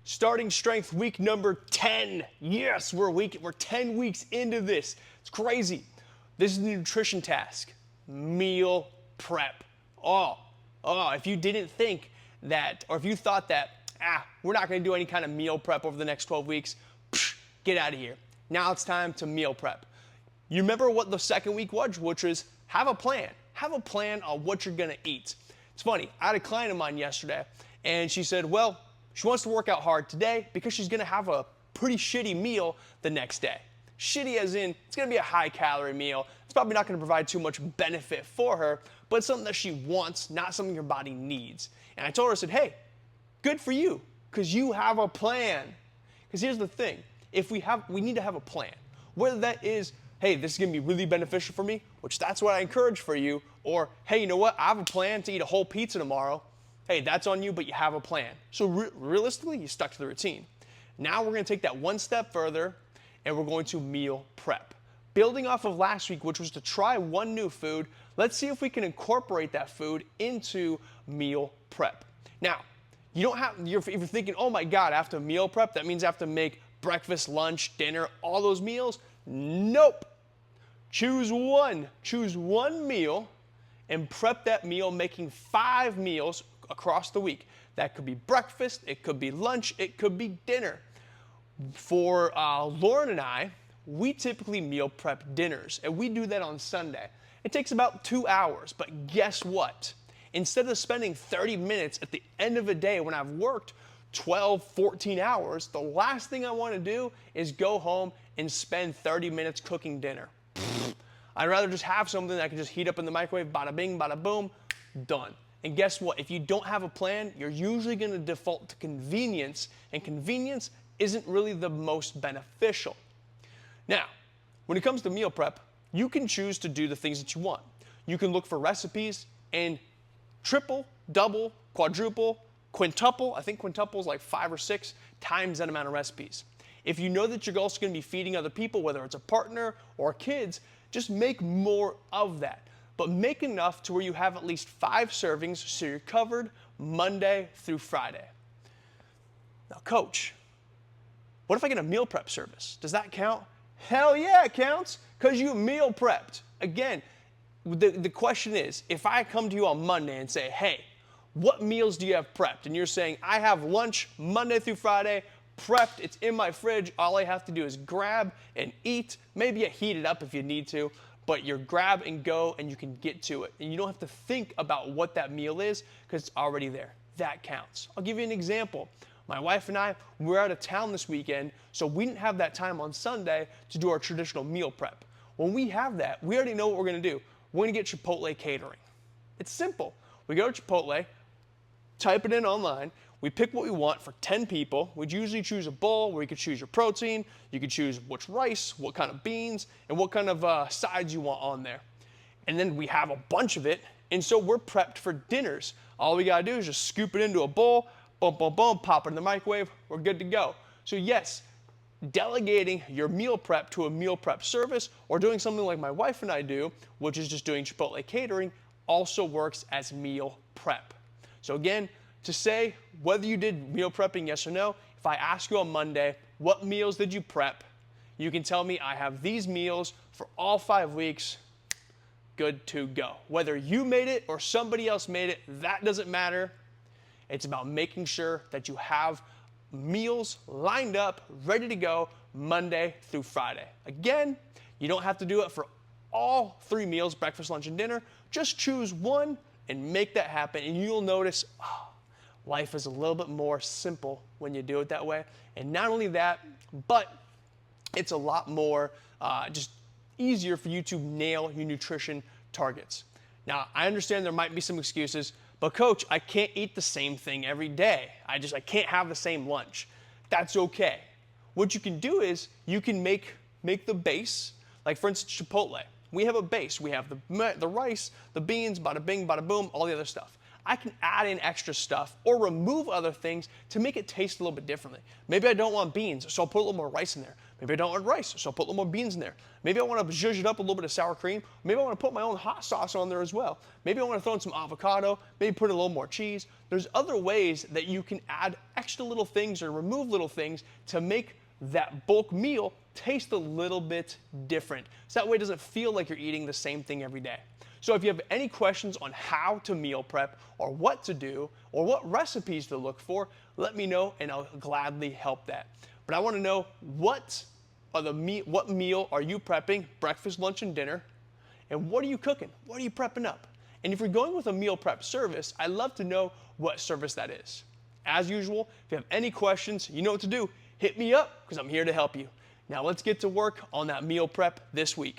Starting strength week number 10. Yes, we're 10 weeks into this. It's crazy. This is the nutrition task. Meal prep. If you didn't think that, or if you thought that, we're not going to do any kind of meal prep over the next 12 weeks, get out of here. Now it's time to meal prep. You remember what the second week was, which was have a plan. Have a plan on what you're going to eat. It's funny. I had a client of mine yesterday, and she said, well, she wants to work out hard today because she's going to have a pretty shitty meal the next day. Shitty as in, it's going to be a high-calorie meal. It's probably not going to provide too much benefit for her, but it's something that she wants, not something her body needs. And I told her, I said, hey, good for you, because you have a plan. Because here's the thing. We need to have a plan. Whether that is, hey, this is going to be really beneficial for me, which that's what I encourage for you, or, hey, you know what, I have a plan to eat a whole pizza tomorrow. Hey, that's on you, but you have a plan. So realistically, you stuck to the routine. Now we're going to take that one step further, and we're going to meal prep. Building off of last week, which was to try one new food, let's see if we can incorporate that food into meal prep. Now, if you're thinking, oh my God, I have to meal prep, that means I have to make breakfast, lunch, dinner, all those meals. Nope. Choose one meal and prep that meal, making 5 meals across the week. That could be breakfast, it could be lunch, it could be dinner. For Lauren and I, we typically meal prep dinners, and we do that on Sunday. It takes about 2 hours, but guess what? Instead of spending 30 minutes at the end of a day when I've worked 12, 14 hours, the last thing I want to do is go home and spend 30 minutes cooking dinner. I'd rather just have something that I can just heat up in the microwave, bada bing, bada boom, done. And guess what? If you don't have a plan, you're usually going to default to convenience, and convenience isn't really the most beneficial. Now, when it comes to meal prep, you can choose to do the things that you want. You can look for recipes and triple, double, quadruple, quintuple. I think quintuple is like 5 or 6 times that amount of recipes. If you know that you're also going to be feeding other people, whether it's a partner or kids, just make more of that. But make enough to where you have at least 5 servings so you're covered Monday through Friday. Now, coach, what if I get a meal prep service? Does that count? Hell yeah, it counts, because you meal prepped. Again, the question is, if I come to you on Monday and say, hey, what meals do you have prepped? And you're saying, I have lunch Monday through Friday, prepped, it's in my fridge, all I have to do is grab and eat. Maybe you heat it up if you need to, but you're grab and go and you can get to it. And you don't have to think about what that meal is because it's already there. That counts. I'll give you an example. My wife and I, we're out of town this weekend, so we didn't have that time on Sunday to do our traditional meal prep. When we have that, we already know what we're going to do. We're going to get Chipotle catering. It's simple. We go to Chipotle, type it in online, we pick what we want for 10 people. We'd usually choose a bowl where you could choose your protein, you could choose which rice, what kind of beans, and what kind of sides you want on there. And then we have a bunch of it, and so we're prepped for dinners. All we gotta do is just scoop it into a bowl, boom, boom, boom, pop it in the microwave, we're good to go. So yes, delegating your meal prep to a meal prep service or doing something like my wife and I do, which is just doing Chipotle catering, also works as meal prep. So again, to say whether you did meal prepping, yes or no, if I ask you on Monday, what meals did you prep? You can tell me I have these meals for all 5 weeks, good to go. Whether you made it or somebody else made it, that doesn't matter. It's about making sure that you have meals lined up, ready to go Monday through Friday. Again, you don't have to do it for all 3 meals, breakfast, lunch, and dinner. Just choose one and make that happen, and you'll notice, life is a little bit more simple when you do it that way. And not only that, but it's a lot more just easier for you to nail your nutrition targets. Now, I understand there might be some excuses, but coach, I can't eat the same thing every day. I can't have the same lunch. That's okay. What you can do is you can make the base, like for instance, Chipotle. We have a base. We have the rice, the beans, bada bing, bada boom, all the other stuff. I can add in extra stuff or remove other things to make it taste a little bit differently. Maybe I don't want beans, so I'll put a little more rice in there. Maybe I don't like rice, so I'll put a little more beans in there. Maybe I want to zhuzh it up a little bit of sour cream. Maybe I want to put my own hot sauce on there as well. Maybe I want to throw in some avocado, maybe put a little more cheese. There's other ways that you can add extra little things or remove little things to make that bulk meal taste a little bit different. So that way it doesn't feel like you're eating the same thing every day. So if you have any questions on how to meal prep or what to do or what recipes to look for, let me know and I'll gladly help that. But I want to know what meal are you prepping, breakfast, lunch, and dinner, and what are you cooking? What are you prepping up? And if you're going with a meal prep service, I'd love to know what service that is. As usual, if you have any questions, you know what to do. Hit me up because I'm here to help you. Now let's get to work on that meal prep this week.